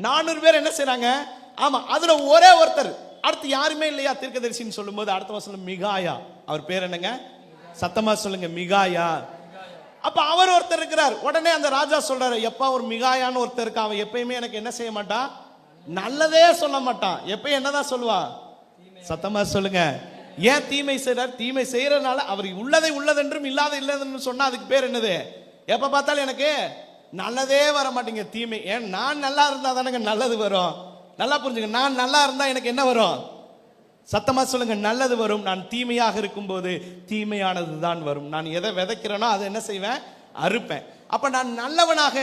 400 பேர் என்ன செய்றாங்க? ஆமா, அதுல ஒரே ஒருத்தர், அடுத்து யாருமே இல்லையா தீர்க்கதரிசின்னு சொல்லும்போது அடுத்த வசனம் மிகாயா. அவர் பேர் என்னங்க? சத்தமா சொல்லுங்க, மிகாயா. அப்ப அவர் ஒருத்தர் இருக்கிறார். உடனே அந்த ராஜா சொல்றாரு, எப்பா ஒரு மிகாயான்னு ஒருத்தர் இருக்கா, அவன் எப்பயுமே எனக்கு என்ன செய்ய மாட்டான்? நல்லதே சொல்ல மாட்டான். எப்பயும் என்னதான் சொல்லுவான்? சத்தமா சொல்லுங்க. ஏன் தீமை செய்யறார்? தீமை செய்யறதுனால அவர் உள்ளதை உள்ளதென்றும் இல்லாத இல்லதென்றும் சொன்னா அதுக்கு பேர் என்னது? எப்ப பார்த்தாலும் எனக்கு நல்லதே வர மாட்டேங்க, தீமை. ஏன் நான் நல்லா இருந்தா தானங்க நல்லது வரும். நல்லா புரிஞ்சுங்க, நான் நல்லா இருந்தா எனக்கு என்ன வரும்? சத்தமா சொல்லுங்க, நல்லது வரும். நான் தீமையாக இருக்கும்போது தீமையானது தான் வரும். நான் எதை விதைக்கிறேனோ அதை என்ன செய்வேன்? அறுப்பேன். அப்ப நான் நல்லவனாக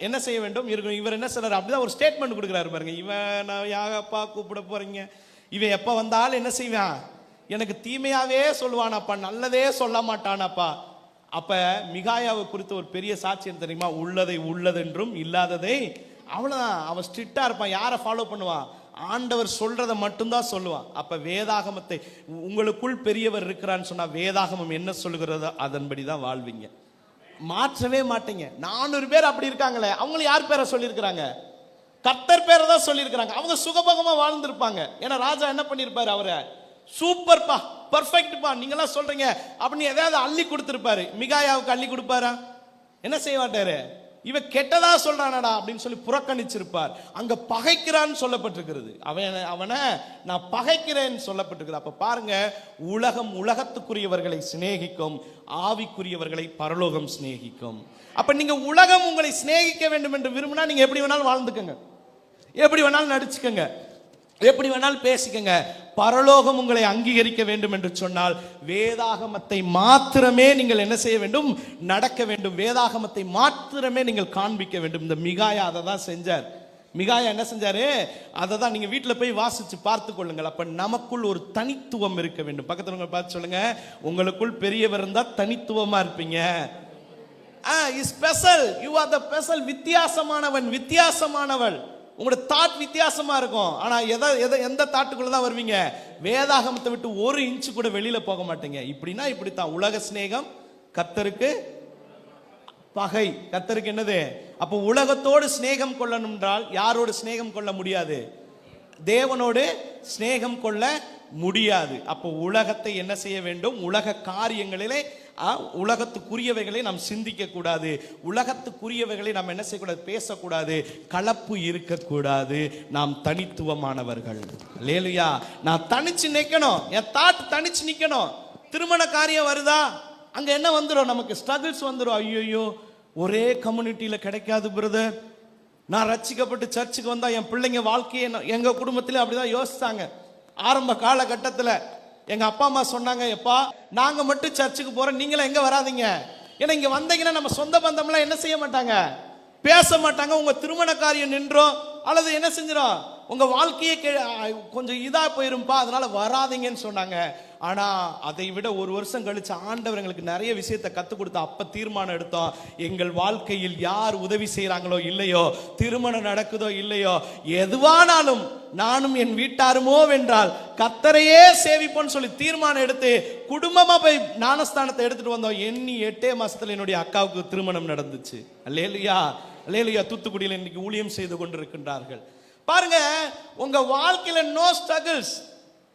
என்ன செய்ய வேண்டும் இருக்கும். இவர் என்ன சொல்றாரு? அப்படிதான் ஒரு ஸ்டேட்மெண்ட் கொடுக்குறாரு பாருங்க. இவன் யாகப்பா கூப்பிட போறீங்க, இவன் எப்ப வந்தாலும் என்ன செய்வான்? எனக்கு தீமையாவே சொல்லுவானப்பா, நல்லதே சொல்ல மாட்டானப்பா. அப்ப மிகாயாவை குறித்து ஒரு பெரிய சாட்சியம் தெரியுமா? உள்ளதை உள்ளதென்றும் இல்லாததை, அவ்வளவுதான். அவன் ஸ்ட்ரிக்டா இருப்பான். யாரை ஃபாலோ பண்ணுவான்? ஆண்டவர் சொல்றதை மட்டும்தான் சொல்லுவான். அப்ப வேதாகமத்தை, உங்களுக்குள் பெரியவர் இருக்கிறான்னு சொன்னா வேதாகமம் என்ன சொல்லுகிறதோ அதன்படிதான் வாழ்வீங்க, மாற்றவே மாட்டீங்க. 400 பேர் அப்படி இருக்காங்களே, அவங்க யார் பேரை சொல்லியிருக்கிறாங்க? கர்த்தர் பேரை தான் சொல்லியிருக்கிறாங்க. அவங்க சுகபகமா வாழ்ந்திருப்பாங்க. ஏன்னா ராஜா என்ன பண்ணிருப்பாரு? அவரை சூப்பர்ப்பா, பர்ஃபெக்ட்பா, நீங்களாம் சொல்றீங்க அப்படின்னு எதாவது அள்ளி கொடுத்திருப்பாரு. மிகாயாவுக்கு அள்ளி கொடுப்பாரா? என்ன செய்ய மாட்டாரு? இவன் கெட்டதா சொல்றானடா அப்படின்னு சொல்லி புறக்கணிச்சிருப்பார். அங்க பகைக்கிறான்னு சொல்லப்பட்டிருக்கிறது. அவனை நான் பகைக்கிறேன்னு சொல்லப்பட்டிருக்கிறது. அப்ப பாருங்க, உலகம் உலகத்துக்குரியவர்களை சிநேகிக்கும், ஆவிக்குரியவர்களை பரலோகம் சிநேகிக்கும். அப்ப நீங்க உலகம் உங்களை சிநேகிக்க வேண்டும் என்று விரும்பினா நீங்க எப்படி வேணாலும் வாழ்ந்துக்கங்க, எப்படி வேணாலும் நடிச்சுக்கங்க, எப்படி வேணாலும் பேசிக்கங்க. பரலோகம் உங்களை அங்கீகரிக்க வேண்டும் என்று சொன்னால் வேதாகமத்தை மாத்திரமே நீங்கள் என்ன செய்ய வேண்டும்? நடக்க வேண்டும். வேதாகமத்தை மாத்திரமே நீங்கள் காண்பிக்க வேண்டும். இந்த மிகாயா அதை தான் செஞ்சார். மிகாயா என்ன செஞ்சாரு? அதை தான் நீங்க வீட்டுல போய் வாசிச்சு பார்த்து கொள்ளுங்கள். அப்ப நமக்குள் ஒரு தனித்துவம் இருக்க வேண்டும். பக்கத்துல பார்த்து சொல்லுங்க, உங்களுக்குள் பெரியவர் இருந்தா தனித்துவமா இருப்பீங்க. Special, you are the special. வித்தியாசமானவன், வித்தியாசமானவள். உங்களோட தாட் வித்தியாசமா இருக்கும். ஆனா எந்த தாட்டுக்குள்ள தான் வருவீங்க? வேதாகமத்தை விட்டு 1 இன்ச் கூட வெளியில போக மாட்டீங்க. இப்படின்னா இப்படித்தான். உலக சிநேகம் கர்த்தருக்கு பகை. கர்த்தருக்கு என்னது? அப்போ உலகத்தோடு சிநேகம் கொள்ளணும் என்றால் யாரோடு சிநேகம் கொள்ள முடியாது? தேவனோடு சிநேகம் கொள்ள முடியாது. அப்போ உலகத்தை என்ன செய்ய வேண்டும்? உலக காரியங்களிலே உலகத்துக்குரியவைகளை நாம் சிந்திக்க கூடாது. உலகத்துக்குரியவைகளை நாம் என்ன செய்யக்கூடாது? பேசக்கூடாது. கலப்பு இருக்கக்கூடாது. நாம் தனித்துவமானவர்கள். அல்லேலூயா. நான் தனிச்சு நிக்கணும், என் தாட் தனிச்சு நிக்கணும். திருமண காரியம் வருதா, அங்க என்ன வந்துடும்? நமக்கு ஸ்ட்ரகிள்ஸ் வந்துடும். ஐயோ, ஒரே கம்யூனிட்டியில கிடைக்காது பிரதர். நான் ரட்சிக்கப்பட்டு சர்ச்சுக்கு வந்தா என் பிள்ளைங்க வாழ்க்கையை, எங்க குடும்பத்திலே அப்படிதான் யோசிச்சாங்க. ஆரம்ப காலகட்டத்தில் எங்க அப்பா அம்மா சொன்னாங்க, எப்பா நாங்க மட்டும் சர்ச்சுக்கு போறோம், நீங்களும் எங்க வராதீங்க. ஏன்னா இங்க வந்தீங்கன்னா நம்ம சொந்த பந்தம்லாம் என்ன செய்ய மாட்டாங்க? பேச மாட்டாங்க. உங்க திருமண காரியம் நின்றோம் அல்லது என்ன செஞ்சிடும், உங்க வாழ்க்கையே கொஞ்சம் இதா போயிரும்பா, அதனால வராதீங்கன்னு சொன்னாங்க. ஆனா அதை விட 1 வருஷம் கழிச்சு ஆண்டவர் எங்களுக்கு நிறைய விஷயத்தை கத்துக் கொடுத்தா. அப்ப தீர்மானம் எடுத்தோம், எங்கள் வாழ்க்கையில் யார் உதவி செய்யறாங்களோ இல்லையோ, திருமணம் நடக்குதோ இல்லையோ, எதுவானாலும் நானும் என் வீட்டாருமோ வென்றால் கர்த்தரையே சேவிப்போன்னு சொல்லி தீர்மானம் எடுத்து குடும்பமா போய் ஞானஸ்தானத்தை எடுத்துட்டு வந்தோம். எண்ணி 8 மாசத்துல என்னுடைய அக்காவுக்கு திருமணம் நடந்துச்சு. அல்லேலூயா, அல்லேலூயா. தூத்துக்குடியில் இன்னைக்கு ஊழியம் செய்து கொண்டிருக்கின்றார்கள். பாருங்க, உங்க வாழ்க்கையில நோ ஸ்ட்ரகிள்ஸ்,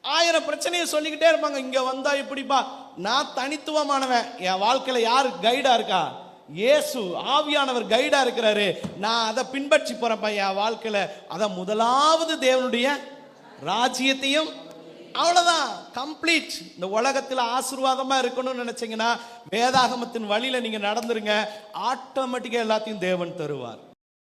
1000 பிரச்சனையை சொல்லிக்கிட்டே இருப்பாங்க. இங்க வந்தா இப்படிப்பா, நான் தனித்துவமானவன். என் வாழ்க்கையில யாரு கைடா இருக்கா? இயேசு ஆவியானவர் கைடா இருக்கிறாரு. நான் அதை பின்பற்றி போறப்ப என் வாழ்க்கையில அதான் முதலாவது தேவனுடைய ராஜ்யத்தையும், அவ்வளவுதான், கம்ப்ளீட். இந்த உலகத்தில் ஆசீர்வாதமா இருக்கணும்னு நினைச்சீங்கன்னா வேதாகமத்தின் வழியில நீங்க நடந்துருங்க. ஆட்டோமேட்டிக்கா எல்லாத்தையும் தேவன் தருவார்.